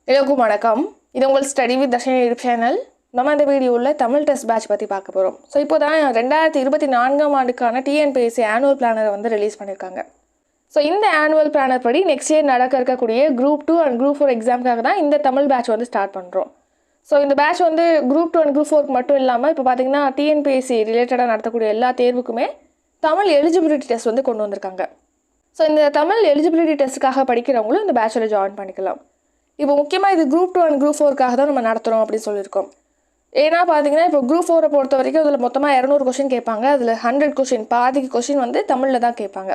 எல்லோருக்கும் வணக்கம். இது உங்கள் study with Darshini YouTube channel. நம்ம இந்த வீடியோவில் தமிழ் டெஸ்ட் பேட்ச் பற்றி பார்க்க போகிறோம். ஸோ இப்போ தான் 2024ஆம் ஆண்டுக்கான டிஎன்பிஎஸ்சி ஆனுவல் பிளானரை வந்து ரிலீஸ் பண்ணியிருக்காங்க. ஸோ இந்த ஆனுவல் பிளானர் படி நெக்ஸ்ட் இயர் நடக்க இருக்கக்கூடிய குரூப் 2 அண்ட் குரூப் 4 எக்ஸாமுக்காக தான் இந்த தமிழ் பேட்ச் வந்து ஸ்டார்ட் பண்ணுறோம். ஸோ இந்த பேட்ச் வந்து குரூப் 2 அண்ட் குரூப் 4 மட்டும் இல்லாமல் இப்போ பார்த்தீங்கன்னா டிஎன்பிஎஸ்சி ரிலேட்டடாக நடத்தக்கூடிய எல்லா தேர்வுக்குமே தமிழ் எலிஜிபிலிட்டி டெஸ்ட் வந்து கொண்டு வந்திருக்காங்க. ஸோ இந்த தமிழ் எலிஜிபிலிட்டி டெஸ்ட்டுக்காக படிக்கிறவங்களும் இந்த பேட்சில் ஜாயின் பண்ணிக்கலாம். இப்போ முக்கியமாக இது குரூப் 2 அண்ட் குரூப் 4க்காக தான் நம்ம நடத்துகிறோம் அப்படின்னு சொல்லியிருக்கோம். ஏன்னா பார்த்தீங்கன்னா இப்போ குரூப் 4 பொறுத்த வரைக்கும் அதில் மொத்தமாக 200 கொஷின் கேட்பாங்க. அதில் 100 கொஷின் பாதிக்கு கொஷின் வந்து தமிழில் தான் கேட்பாங்க.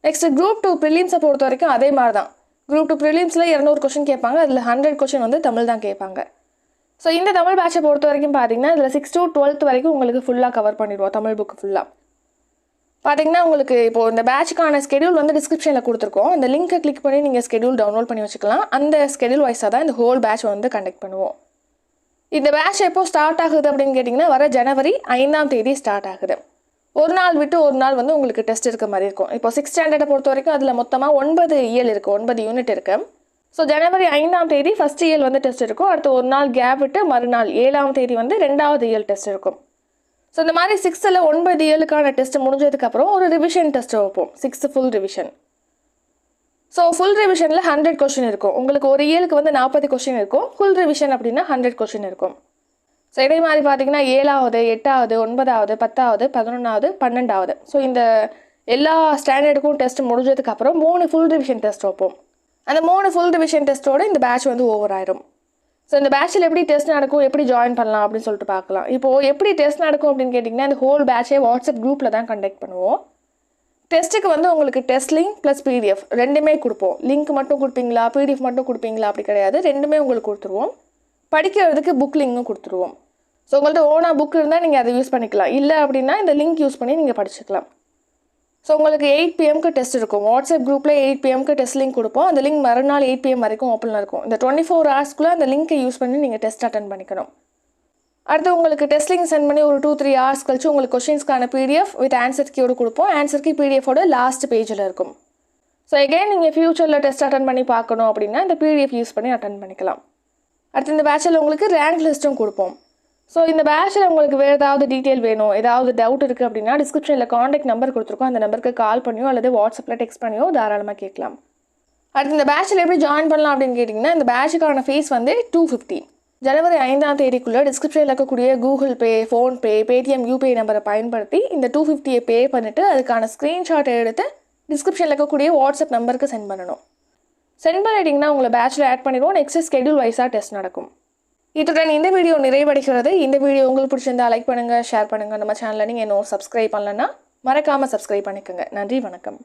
நெக்ஸ்ட் குரூப் 2 ப்ரிலிம்ஸை பொறுத்த வரைக்கும் அதே மாதிரி தான். குரூப் 2 ப்ரிலிம்ஸில் 200 கொஷின் கேட்பாங்க. அதில் 100 கொஷின் வந்து தமிழ் தான் கேட்பாங்க. ஸோ இந்த தமிழ் பேட்சை பொறுத்த வரைக்கும் பார்த்தீங்கன்னா இதில் 6 to 12th வரைக்கும் உங்களுக்கு ஃபுல்லாக கவர் பண்ணிடுவோம். தமிழ் புக்கு ஃபுல்லாக பார்த்தீங்கன்னா உங்களுக்கு இப்போது இந்த பேட்சுக்கான ஸ்கெடியூல் வந்து டிஸ்கிரிப்ஷனில் கொடுத்துருக்கோம். அந்த லிங்க்கை கிளிக் பண்ணி நீங்கள் ஸ்கெடியூல் டவுன்லோட் பண்ணி வச்சுக்கலாம். அந்த ஸ்கெடியூல் வைஸாக தான் இந்த ஹோல் பேட்ச் வந்து கண்டக்ட் பண்ணுவோம். இந்த பேட்ச் எப்போ ஸ்டார்ட் ஆகுது அப்படின்னு கேட்டிங்கன்னா வர ஜனவரி 5ஆம் தேதி ஸ்டார்ட் ஆகுது. ஒரு நாள் விட்டு ஒரு நாள் வந்து உங்களுக்கு டெஸ்ட் இருக்க மாதிரி இருக்கும். இப்போ 6th ஸ்டாண்டர்டை பொறுத்த வரைக்கும் அதில் மொத்தமாக 9 இயல் இருக்குது, 9 யூனிட் இருக்குது. ஸோ ஜனவரி 5ஆம் தேதி ஃபஸ்ட் இயல் வந்து டெஸ்ட் இருக்கும். அடுத்து ஒரு நாள் கேப் விட்டு மறுநாள் 7ஆம் தேதி வந்து 2வது இயல் டெஸ்ட் இருக்கும். ஸோ இந்த மாதிரி 6th 9 இயலுக்கான டெஸ்ட் முடிஞ்சதுக்கப்புறம் ஒரு ரிவிஷன் டெஸ்ட் வைப்போம். 6th full revision. So full ரிவிஷனில் 100 கொஷின் இருக்கும். உங்களுக்கு ஒரு இயலுக்கு வந்து 40 கொஷின் இருக்கும். ஃபுல் ரிவிஷன் அப்படின்னா 100 கொஷின் இருக்கும். ஸோ இதே மாதிரி பார்த்தீங்கன்னா 7வது 8வது 9வது 10வது 11வது 12வது ஸோ இந்த எல்லா ஸ்டாண்டர்டுக்கும் டெஸ்ட் முடிஞ்சதுக்கப்புறம் 3 ஃபுல் ரிவிஷன் டெஸ்ட் வைப்போம். அந்த 3 ஃபுல் ரிவிஷன் டெஸ்ட்டோட இந்த பேட்ச் வந்து ஓவர் ஆயிரும். ஸோ இந்த பேட்சில் எப்படி டெஸ்ட் நடக்கும், எப்படி ஜாயின் பண்ணலாம் அப்படின்னு சொல்லிட்டு பார்க்கலாம். இப்போது எப்படி டெஸ்ட் நடக்கும் அப்படின்னு கேட்டிங்கன்னா இந்த ஹோல் பேட்சே வாட்ஸ்அப் குரூப்பில் தான் கண்டக்ட் பண்ணுவோம். டெஸ்ட்டுக்கு வந்து உங்களுக்கு டெஸ்ட் லிங்க் ப்ளஸ் பிடிஎஃப் ரெண்டுமே கொடுப்போம். லிங்க் மட்டும் கொடுப்பீங்களா, பிடிஎஃப் மட்டும் கொடுப்பீங்களா அப்படி கிடையாது, ரெண்டுமே உங்களுக்கு கொடுத்துருவோம். படிக்கிறதுக்கு புக் லிங்க்கும் கொடுத்துருவோம். ஸோ உங்கள்கிட்ட ஓனாக புக் இருந்தால் நீங்கள் அதை யூஸ் பண்ணிக்கலாம். இல்லை அப்படின்னா இந்த லிங்க் யூஸ் பண்ணி நீங்கள் படிச்சுக்கலாம். ஸோ உங்களுக்கு 8 PM டெஸ்ட் இருக்கும். வாட்ஸ்அப் குரூப்பில் 8 PM டெஸ்ட் லிங்க் கொடுப்போம். அந்த லிங்க் மறுநாள் 8 PM வரைக்கும் ஓப்பனில் இருக்கும். இந்த 24 ஹவர்ஸ்க்குள்ளே அந்த லிங்க்கை யூஸ் பண்ணி நீங்கள் டெஸ்ட் அட்டன் பண்ணிக்கணும். அடுத்து உங்களுக்கு டெஸ்ட் லிங்க் சென்ட் பண்ணி ஒரு 2-3 ஹவர்ஸ் கழிச்சு உங்களுக்கு கொஷின்ஸ்க்கான பிடிஎஃப் வித் ஆன்சர் கீயோடு கொடுப்போம். ஆன்சர் கீ பிடிஎஃபோட லாஸ்ட் பேஜில் இருக்கும். ஸோ எகைன் நீங்கள் ஃபியூச்சரில் டெஸ்ட் அட்டன் பண்ணி பார்க்கணும் அப்படின்னா இந்த பிடிஎஃப் யூஸ் பண்ணி அட்டன் பண்ணிக்கலாம். அடுத்து இந்த பேட்சில் உங்களுக்கு ரேங்க் லிஸ்ட்டும் கொடுப்போம். ஸோ இந்த பேட்சில் உங்களுக்கு வேறு ஏதாவது டீட்டெயில் வேணும், ஏதாவது டவுட் இருக்குது அப்படின்னா டிஸ்கிரிப்ஷனில் காண்டாக்ட் நம்பர் கொடுத்துருக்கோம். அந்த நம்பருக்கு கால் பண்ணியோ அல்லது வாட்ஸ்அப்பில் டெக்ஸ்ட் பண்ணியோ தாராளமாக கேட்கலாம். அடுத்து இந்த பேட்சில் எப்படி ஜாயின் பண்ணலாம் அப்படின்னு கேட்டிங்கன்னா இந்த பேட்சுக்கான ஃபீஸ் வந்து 250. ஜனவரி 5ஆம் தேதிக்குள்ளே டிஸ்கிரிப்ஷனில் இருக்கக்கூடிய Google Pay, PhonePe, Paytm, UPI நம்பரை பயன்படுத்தி இந்த 250 பே பண்ணிவிட்டு அதுக்கான ஸ்க்ரீன்ஷாட்டை எடுத்து டிஸ்கிரிப்ஷனில் இருக்கக்கூடிய வாட்ஸ்அப் நம்பருக்கு சென்ட் பண்ணணும். சென்ட் பண்ணிட்டீங்கன்னா உங்களை பேட்சில் ஆட் பண்ணிடுவோம். நெக்ஸ்ட் ஸ்கெடியூல் வைஸாக டெஸ்ட் நடக்கும். இத்துடன் இந்த வீடியோ நிறைவடைகிறது. இந்த வீடியோ உங்களுக்கு பிடிச்சிருந்தா லைக் பண்ணுங்கள், ஷேர் பண்ணுங்கள். நம்ம சேனலில் நீங்கள் இன்னும் சப்ஸ்கிரைப் பண்ணலன்னா மறக்காமல் சப்ஸ்கிரைப் பண்ணிக்கோங்க. நன்றி, வணக்கம்.